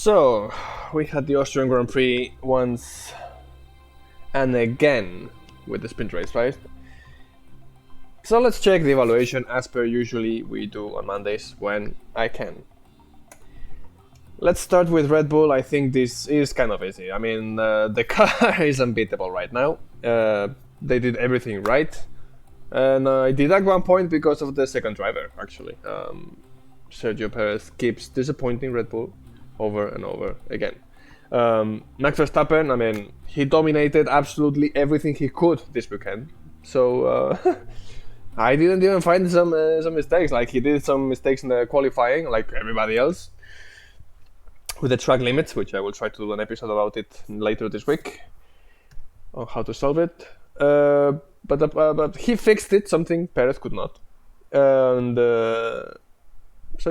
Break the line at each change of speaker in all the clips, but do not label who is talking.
So, we had the Austrian Grand Prix once and again with the sprint race, right? So let's check the evaluation as per usually we do on Mondays when I can. Let's start with Red Bull. I think this is kind of easy. I mean, the car is unbeatable right now. They did everything right. And I deduct 1 point because of the second driver, actually. Sergio Perez keeps disappointing Red Bull over and over again. Max Verstappen, I mean, he dominated absolutely everything he could this weekend. So I didn't even find some mistakes. Like, he did some mistakes in the qualifying, like everybody else, with the track limits, which I will try to do an episode about it later this week on how to solve it. But he fixed it, something Perez could not. And so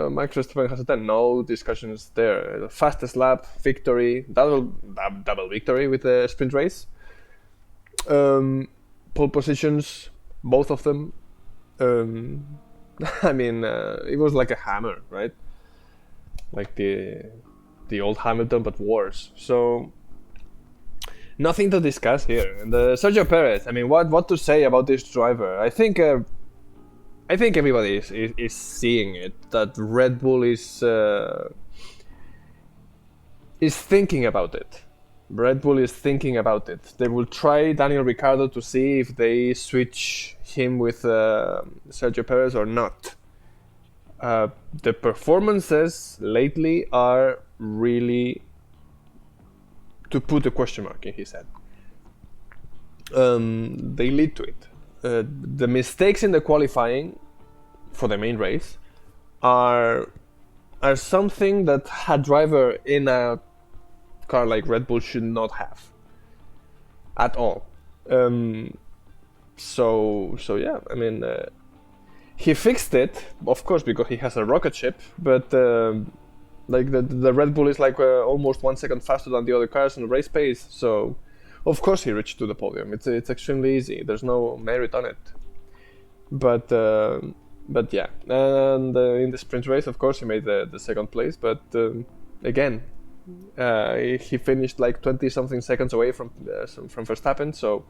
Max Verstappen has done no discussions there. The fastest lap, victory, double victory with the sprint race. Pole positions, both of them. I mean, it was like a hammer, right? Like the old Hamilton, but worse. So nothing to discuss here. And Sergio Perez, I mean, what to say about this driver? I think everybody is seeing it, that Red Bull is thinking about it. Red Bull is thinking about it. They will try Daniel Ricciardo to see if they switch him with Sergio Perez or not. The performances lately are really to put a question mark in his head. They lead to it. The mistakes in the qualifying for the main race are something that a driver in a car like Red Bull should not have at all. So yeah, I mean, he fixed it, of course, because he has a rocket ship, but like the Red Bull is like almost 1 second faster than the other cars in the race pace, so of course he reached to the podium. It's extremely easy. There's no merit on it. But yeah, and in the sprint race, of course, he made the second place. But again, he finished like 20-something seconds away from Verstappen. So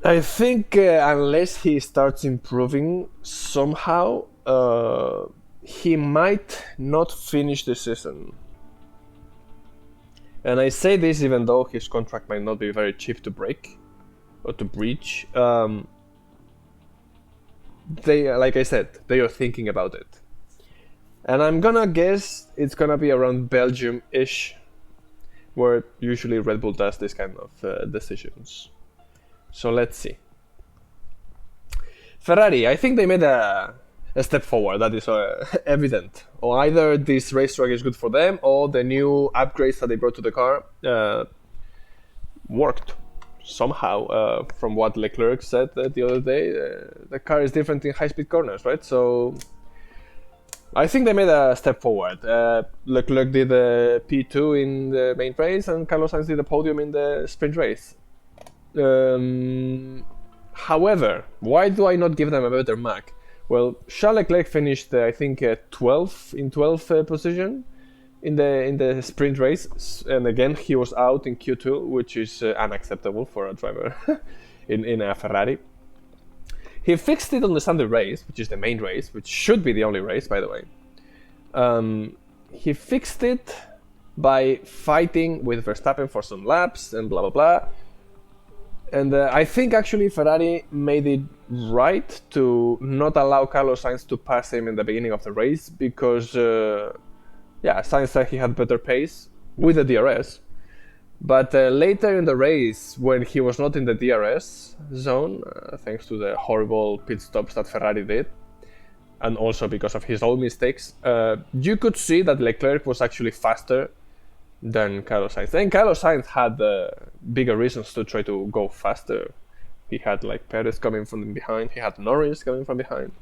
I think unless he starts improving somehow, he might not finish the season. And I say this even though his contract might not be very cheap to break or to breach. They, like I said, they are thinking about it. And I'm gonna guess it's gonna be around Belgium-ish, where usually Red Bull does this kind of decisions. So let's see. Ferrari, I think they made a step forward, that is evident. Or either this racetrack is good for them, or the new upgrades that they brought to the car worked somehow. From what Leclerc said the other day, the car is different in high-speed corners, right? So I think they made a step forward. Leclerc did a P2 in the main race, and Carlos Sainz did a podium in the sprint race. However, why do I not give them a better mark? Well, Charles Leclerc finished, I think, 12th position in the sprint race, and again he was out in Q2, which is unacceptable for a driver in a Ferrari. He fixed it on the Sunday race, which is the main race, which should be the only race, by the way. He fixed it by fighting with Verstappen for some laps and blah blah blah. And I think actually Ferrari made it right to not allow Carlos Sainz to pass him in the beginning of the race because, Sainz said he had better pace with the DRS. But later in the race, when he was not in the DRS zone, thanks to the horrible pit stops that Ferrari did, and also because of his own mistakes, you could see that Leclerc was actually faster than Carlos Sainz. And Carlos Sainz had bigger reasons to try to go faster. He had like Perez coming from behind, he had Norris coming from behind.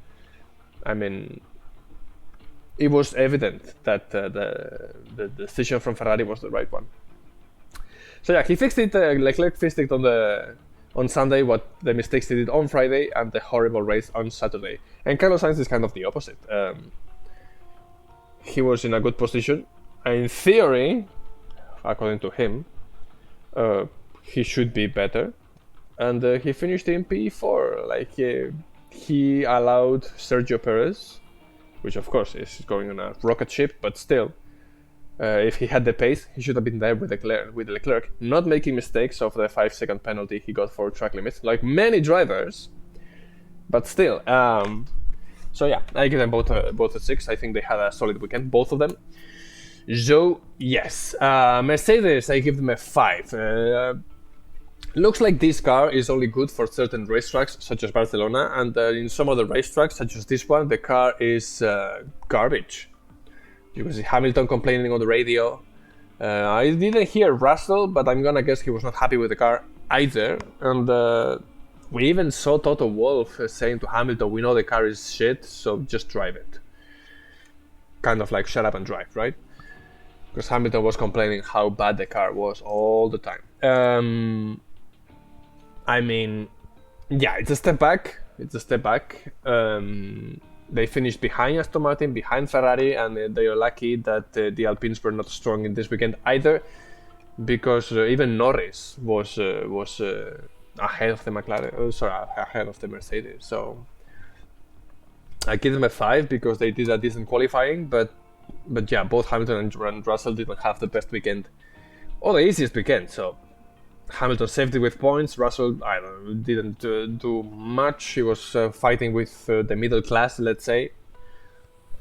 I mean, it was evident that the decision from Ferrari was the right one. So yeah, he fixed it. Leclerc fixed it on Sunday what the mistakes he did on Friday and the horrible race on Saturday. And Carlos Sainz is kind of the opposite. he was in a good position. In theory, according to him, he should be better. And he finished in P4. Like, he allowed Sergio Perez, which of course is going on a rocket ship, but still, if he had the pace, he should have been there with Leclerc, not making mistakes of the 5-second penalty he got for track limits, like many drivers. But still, so yeah, I give them both a 6. I think they had a solid weekend, both of them. So yes, Mercedes, I give them a 5. Looks like this car is only good for certain racetracks, such as Barcelona, and in some other racetracks, such as this one, the car is garbage. You can see Hamilton complaining on the radio. I didn't hear Russell, but I'm gonna guess he was not happy with the car either. And we even saw Toto Wolff saying to Hamilton, "We know the car is shit, so just drive it." Kind of like shut up and drive, right? Because Hamilton was complaining how bad the car was all the time. I mean, yeah, it's a step back. They finished behind Aston Martin, behind Ferrari, and they are lucky that the Alpines were not strong in this weekend either, because even Norris was ahead of the McLaren. Ahead of the Mercedes. So I give them a 5 because they did a decent qualifying, but yeah, both Hamilton and Russell didn't have the best weekend or the easiest weekend. So Hamilton saved it with points. Russell, I don't know, didn't do much. He was fighting with the middle class, let's say,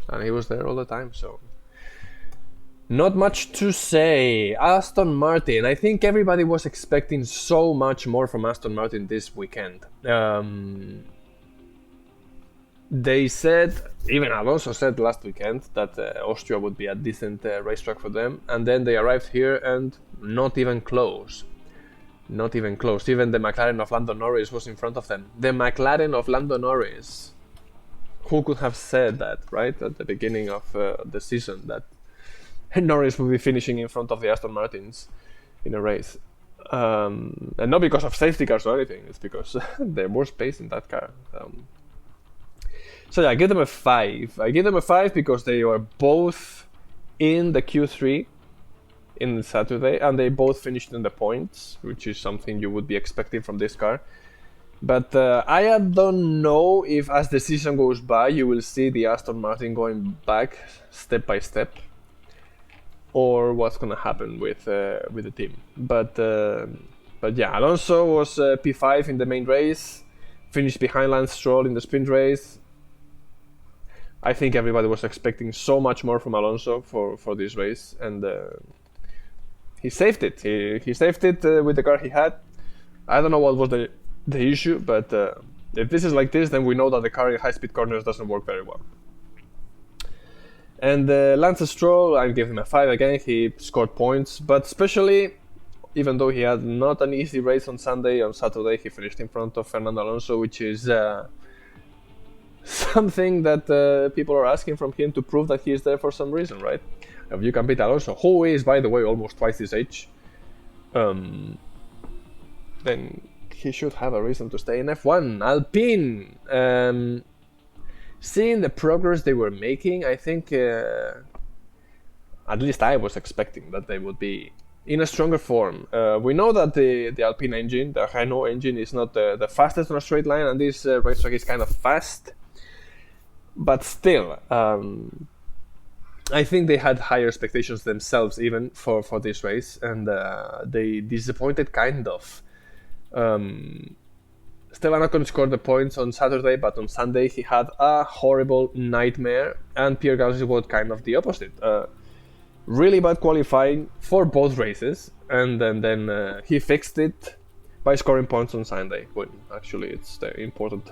and he was there all the time. So not much to say. Aston Martin. I think everybody was expecting so much more from Aston Martin this weekend. They said, even Alonso said last weekend, that Austria would be a decent racetrack for them, and then they arrived here and not even close. Not even close. Even the McLaren of Lando Norris was in front of them. The McLaren of Lando Norris. Who could have said that, right? At the beginning of the season, that Norris would be finishing in front of the Aston Martins in a race. And not because of safety cars or anything. It's because there's more space in that car. So yeah, I give them a 5. I give them a 5 because they were both in the Q3 in Saturday, and they both finished in the points, which is something you would be expecting from this car. But I don't know if, as the season goes by, you will see the Aston Martin going back step by step, or what's gonna happen with the team. But yeah, Alonso was P5 in the main race, finished behind Lance Stroll in the sprint race. I think everybody was expecting so much more from Alonso for this race, and he saved it. He saved it with the car he had. I don't know what was the issue, but if this is like this, then we know that the car in high-speed corners doesn't work very well. And Lance Stroll, I give him a 5 again. He scored points, but especially, even though he had not an easy race on Sunday, on Saturday he finished in front of Fernando Alonso, which is something that people are asking from him to prove that he is there for some reason, right? If you can beat Alonso, who is, by the way, almost twice his age, then he should have a reason to stay in F1. Alpine, seeing the progress they were making, I think, at least I was expecting that they would be in a stronger form. We know that the Alpine engine, the Renault engine, is not the fastest on a straight line, and this racetrack is kind of fast. But still, I think they had higher expectations themselves even for this race, and they disappointed kind of. Esteban Ocon scored the points on Saturday, but on Sunday he had a horrible nightmare, and Pierre Gasly was kind of the opposite. Really bad qualifying for both races, and then he fixed it by scoring points on Sunday, when actually it's the important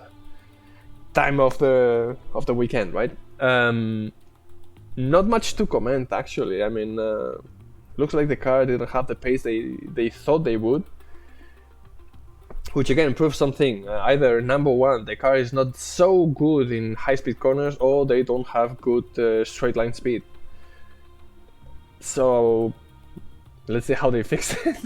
time of the weekend, right? Not much to comment, actually. I mean, looks like the car didn't have the pace they thought they would, which again proves something. Either number one, the car is not so good in high-speed corners, or they don't have good straight line speed. So let's see how they fix it.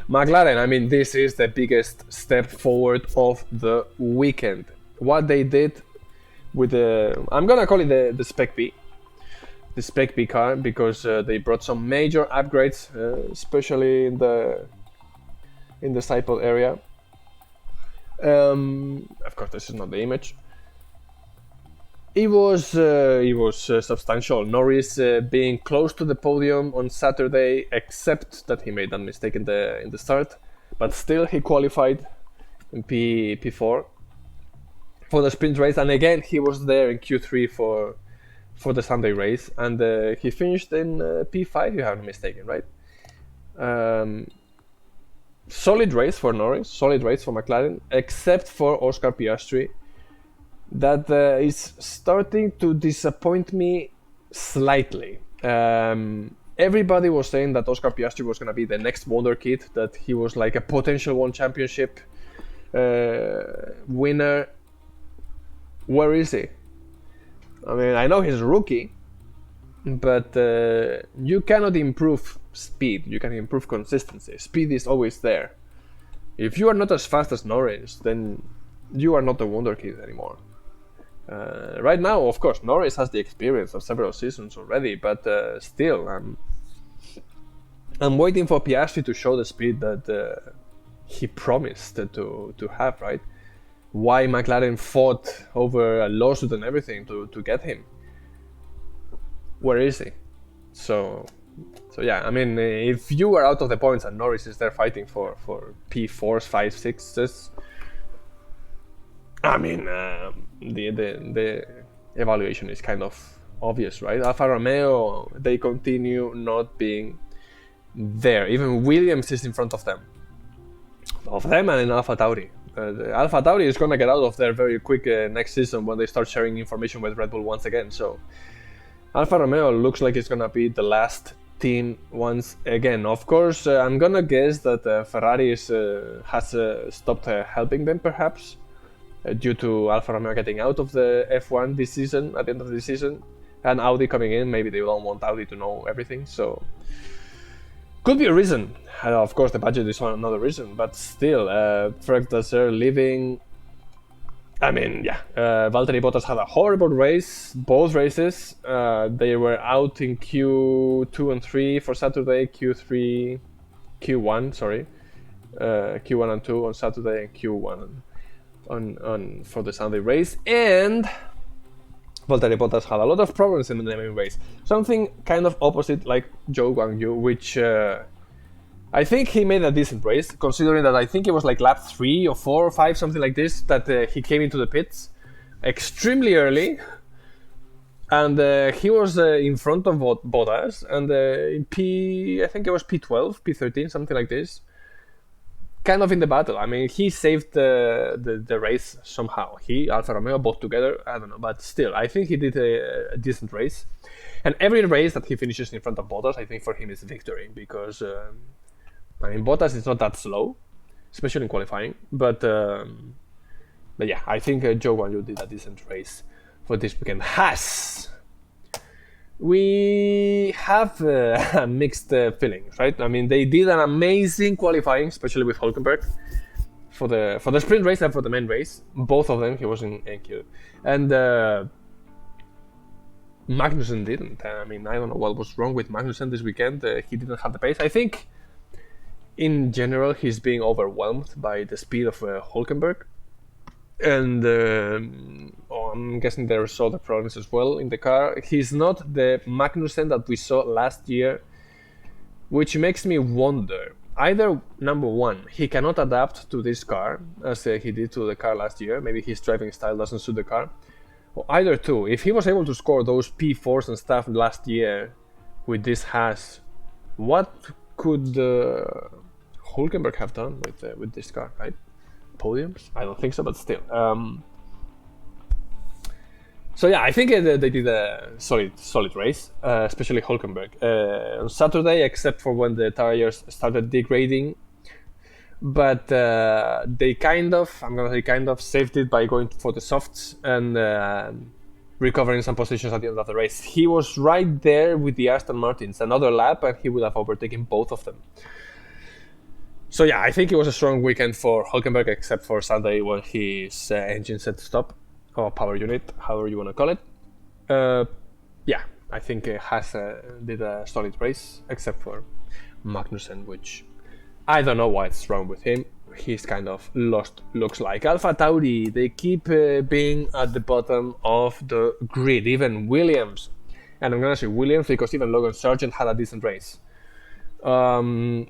McLaren, I mean, this is the biggest step forward of the weekend. What they did with the, I'm gonna call it the Spec B. Spec B car because they brought some major upgrades, especially in the side pod area. Of course, this is not the image. It was substantial. Norris being close to the podium on Saturday, except that he made that mistake in the start, but still he qualified in P4 for the sprint race, and again he was there in Q3 for the Sunday race, and he finished in P5, if I'm not mistaken, right? Solid race for Norris, solid race for McLaren, except for Oscar Piastri. That is starting to disappoint me slightly. Everybody was saying that Oscar Piastri was going to be the next wonder kid, that he was like a potential one championship winner. Where is he? I mean, I know he's a rookie, but you cannot improve speed. You can improve consistency. Speed is always there. If you are not as fast as Norris, then you are not a wonder kid anymore. Right now, of course, Norris has the experience of several seasons already, but still, I'm waiting for Piastri to show the speed that he promised to have, right? Why McLaren fought over a lawsuit and everything to get him. Where is he? So yeah, I mean, if you are out of the points and Norris is there fighting for P4s, 5s, 6s, I mean, the evaluation is kind of obvious, right? Alfa Romeo, they continue not being there. Even Williams is in front of them and in Alfa Tauri. Alfa Tauri is going to get out of there very quick next season when they start sharing information with Red Bull once again. So Alfa Romeo looks like it's going to be the last team once again. Of course, I'm going to guess that Ferrari has stopped helping them, perhaps, due to Alfa Romeo getting out of the F1 this season, at the end of the season, and Audi coming in. Maybe they don't want Audi to know everything, so could be a reason. Of course, the budget is another reason, but still, Frank Dasser leaving. I mean, yeah, Valtteri Bottas had a horrible race, both races. They were out in Q2 and 3 for Saturday, Q1 and 2 on Saturday, and Q1 on for the Sunday race, and Valtteri Bottas had a lot of problems in the main race. Something kind of opposite like Zhou Guanyu, which I think he made a decent race, considering that I think it was like lap 3 or 4 or 5, something like this, that he came into the pits extremely early, and he was in front of Bottas, and in I think it was P12, P13, something like this. Kind of in the battle. I mean, he saved the race somehow. He, Alfa Romeo, both together. I don't know, but still, I think he did a decent race. And every race that he finishes in front of Bottas, I think for him is victory, because I mean, Bottas is not that slow, especially in qualifying. But yeah, I think Zhou Guanyu did a decent race for this weekend. Haas, we have mixed feelings, right? I mean, they did an amazing qualifying, especially with Hülkenberg, for the sprint race and for the main race. Both of them, he was in NQ, and Magnussen didn't. I mean, I don't know what was wrong with Magnussen this weekend. He didn't have the pace. I think, in general, he's being overwhelmed by the speed of Hülkenberg. And I'm guessing there was other problems as well in the car. He's not the Magnussen that we saw last year, which makes me wonder. Either, number one, he cannot adapt to this car as he did to the car last year. Maybe his driving style doesn't suit the car. Or either two, if he was able to score those P4s and stuff last year with this Haas, what could Hülkenberg have done with this car, right? Podiums? I don't think so, but still. So yeah, I think they did a solid race, especially Hülkenberg. On Saturday, except for when the tires started degrading. But they kind of saved it by going for the softs and recovering some positions at the end of the race. He was right there with the Aston Martins, another lap, and he would have overtaken both of them. So yeah, I think it was a strong weekend for Hülkenberg, except for Sunday when his engine said stop, or power unit, however you want to call it. Yeah, I think did a solid race, except for Magnussen, which I don't know what's wrong with him. He's kind of lost, looks like. Alpha Tauri, they keep being at the bottom of the grid. Even Williams, and I'm gonna say Williams because even Logan Sargent had a decent race. Tsunoda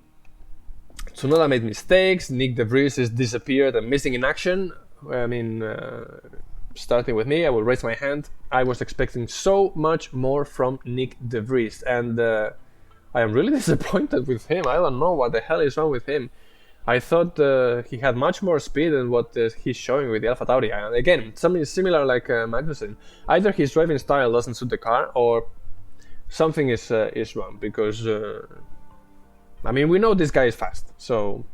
made mistakes. Nick De Vries is disappeared and missing in action. I mean, starting with me, I will raise my hand. I was expecting so much more from Nick De Vries, and I am really disappointed with him. I don't know what the hell is wrong with him. I thought he had much more speed than what he's showing with the Alpha Tauri. And again, something similar like Magnussen. Either his driving style doesn't suit the car, or something is wrong. Because I mean, we know this guy is fast, so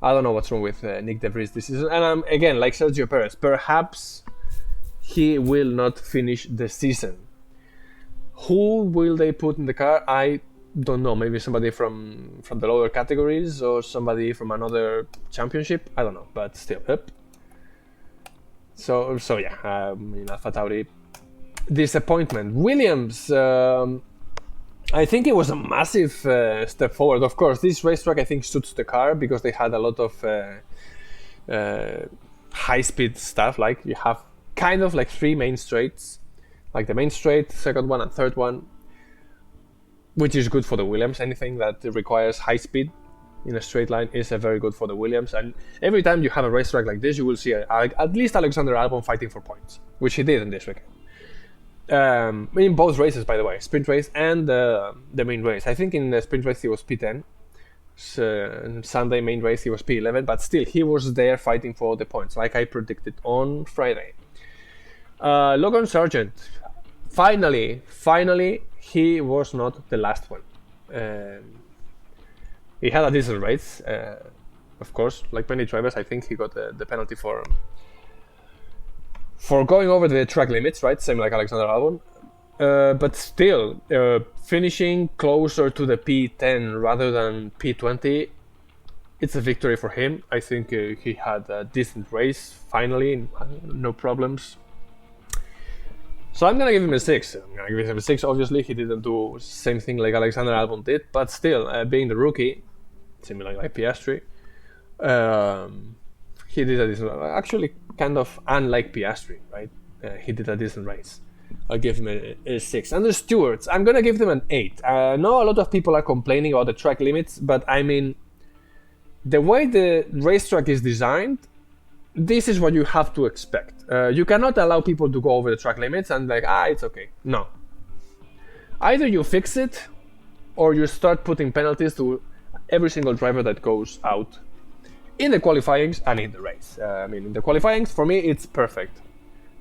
I don't know what's wrong with Nick De Vries this season. And again, like Sergio Perez, perhaps he will not finish the season. Who will they put in the car? I don't know. Maybe somebody from the lower categories or somebody from another championship. I don't know, but still. Yep. So yeah. Alpha Tauri, disappointment. Williams. I think it was a massive step forward. Of course, this racetrack I think suits the car because they had a lot of high-speed stuff. Like you have kind of like 3 main straights, like the main straight, second one, and third one, which is good for the Williams. Anything that requires high speed in a straight line is very good for the Williams. And every time you have a racetrack like this, you will see at least Alexander Albon fighting for points, which he did in this weekend. In both races, by the way, sprint race and the main race. I think in the sprint race he was P10. Sunday main race he was P11, but still he was there fighting for the points, like I predicted on Friday. Logan Sargent, finally, he was not the last one. He had a decent race, of course, like many drivers. I think he got the penalty for going over the track limits, right? Same like Alexander Albon. But still, finishing closer to the P10 rather than P20, it's a victory for him. I think he had a decent race, finally, no problems. So I'm gonna give him a 6. Obviously, he didn't do the same thing like Alexander Albon did, but still, being the rookie, similar like Piastri, he did a decent. Actually, kind of unlike Piastri, right? He did a decent race. I'll give him a 6. And the stewards, I'm gonna give them an 8. I know a lot of people are complaining about the track limits, but I mean, the way the racetrack is designed, this is what you have to expect. You cannot allow people to go over the track limits and like, it's okay. No. Either you fix it, or you start putting penalties to every single driver that goes out in the qualifyings and in the race. In the qualifyings, for me, it's perfect.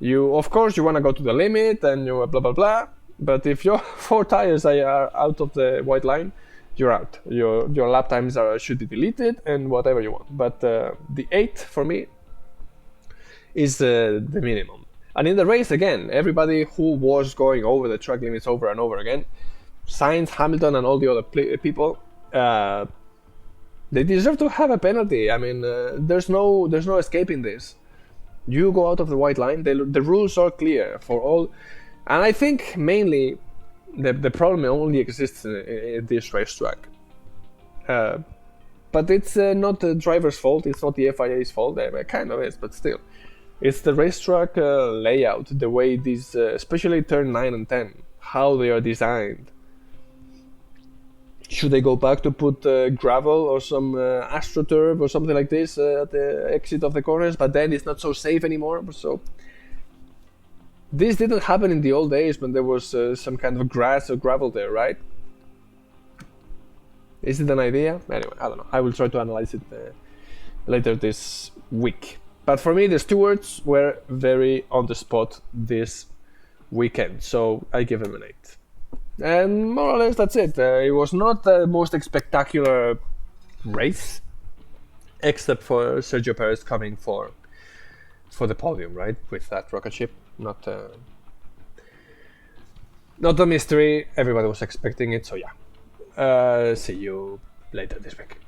Of course, you want to go to the limit and you blah blah blah. But if your 4 tires are out of the white line, you're out. Your lap times should be deleted and whatever you want. But the 8 for me is the minimum. And in the race, again, everybody who was going over the track limits over and over again, Sainz, Hamilton, and all the other people, they deserve to have a penalty. I mean, there's no escaping this. You go out of the white line. The rules are clear for all, and I think mainly the problem only exists in this racetrack. But it's not the driver's fault. It's not the FIA's fault. It kind of is, but still, it's the racetrack layout, the way these, especially turn 9 and 10, how they are designed. Should they go back to put gravel or some AstroTurf or something like this at the exit of the corners? But then it's not so safe anymore. So this didn't happen in the old days when there was some kind of grass or gravel there, right? Is it an idea? Anyway, I don't know. I will try to analyze it later this week. But for me, the stewards were very on the spot this weekend. So I give them an 8. And more or less that's it. It was not the most spectacular race, except for Sergio Perez coming for the podium, right, with that rocket ship. Not a mystery. Everybody was expecting it. So yeah. See you later this week.